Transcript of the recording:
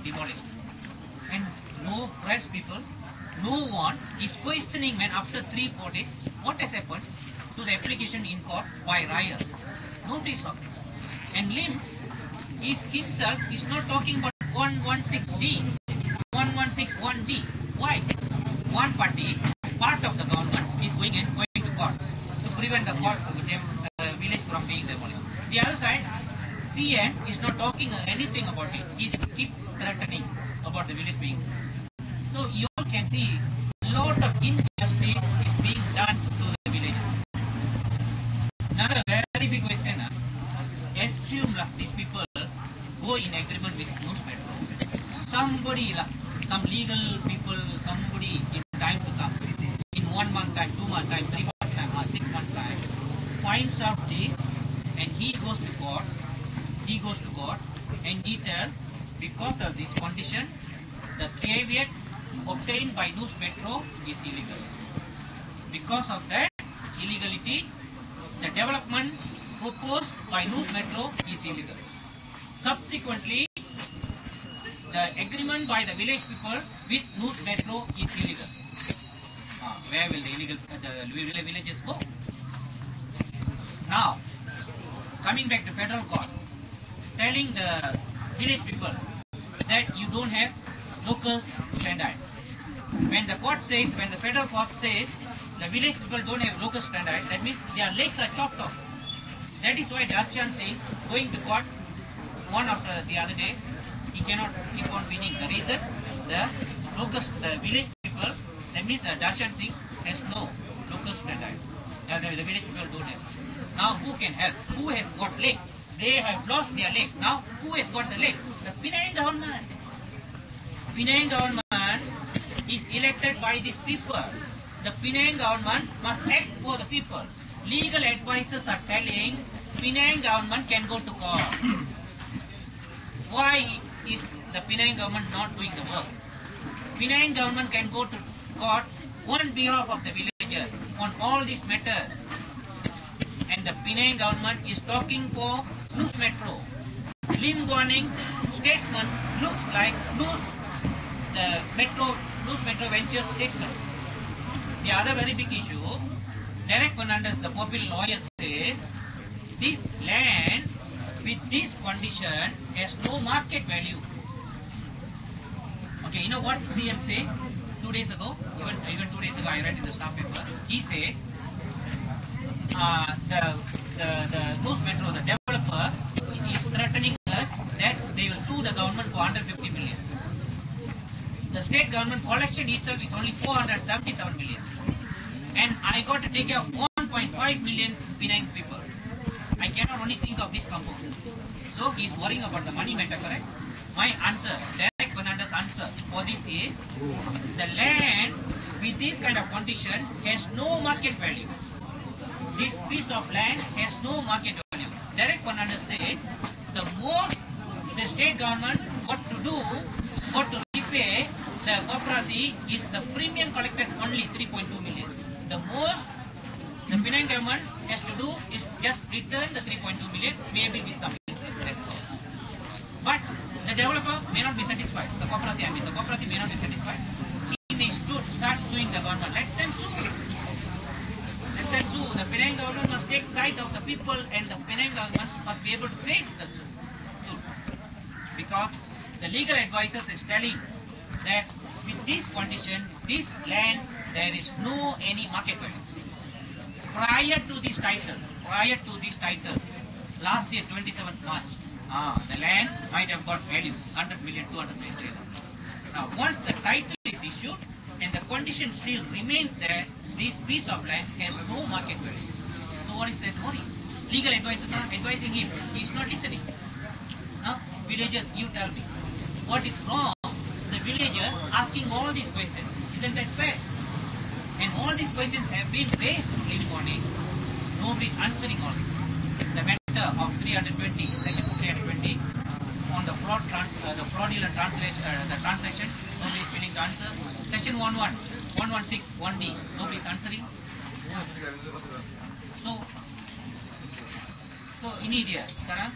demolished. And no press people, no one is questioning when after 3-4 days what has happened to the application in court by Raya. Nobody is talking. And Lim himself is not talking about 116D, 1161D. Why? One party, part of the government, is going to court to prevent the court, village from being demolished. The other side, CN is not talking anything about it. He keep threatening about the village being. So you all can see a lot of injustice is being done to the villages. Another very big question. Assume these people go in agreement with News Metro. Somebody, some legal people, somebody in time to come, in 1 month time, 2 month time, 3 month time, or 6 month time, finds out this, and he goes to court. He goes to court and he tells, because of this condition, the caveat obtained by News Metro is illegal. Because of that illegality, the development proposed by News Metro is illegal. Subsequently, the agreement by the village people with News Metro is illegal. Where will the villages go? Now, coming back to federal court, telling the village people that you don't have local standard. When the federal court says the village people don't have local standard, that means their legs are chopped off. That is why Darshan Singh going to court one after the other day, he cannot keep on winning. The reason, the village people, that means the Darshan Singh has no local standard. The village people don't have. Now who can help? Who has got legs? They have lost their legs. Now who has got the legs? The Penang government. Penang government is elected by these people. The Penang government must act for the people. Legal advisors are telling Penang government can go to court. Why is the Penang government not doing the work? Penang government can go to court on behalf of the villagers on all these matters. And the Penang government is talking for News Metro. Lim Guan Eng statement looks like News Metro Ventures statement. The other very big issue, Derek Fernandez, the popular lawyer, says this land with this condition has no market value. Okay, you know what CM said 2 days ago? Even 2 days ago, I read in the staff paper. He said the News Metro, the developer, is threatening us that they will sue the government for 150 million. The state government collection itself is only 477 million. And I got to take care of 1.5 million Penang people. I cannot only think of this compound. So he is worrying about the money matter, correct? My answer, Derek Fernandez answer for this is, the land with this kind of condition has no market value. This piece of land has no market value. Derek Fernandez says, the more the state government got to repay the cooperative is the premium collected only 3.2 million. The more the Penang government has to do is just return the 3.2 million, maybe with some interest. But the developer may not be satisfied. The cooperative may not be satisfied. He may start suing the government. Let them sue. Let them sue. The Penang government must take side of the people, and the Penang government must be able to face the suit. Because the legal advisors is telling that with this condition, this land, there is no any market value. Prior to this title, last year 27th March, the land might have got value 100 million, 200 million. Now once the title is issued and the condition still remains there, this piece of land has no market value. So what is that worry? Legal advisors are advising him, he is not listening. Now villagers, you tell me, what is wrong? The villagers asking all these questions, isn't that fair? And all these questions have been raised to Lim Guan Eng. Nobody is answering all this. The matter of 320, section 320, on the fraudulent transaction, nobody is willing to answer. Section 11, 116, 1D, nobody is answering. So ini dia sekarang.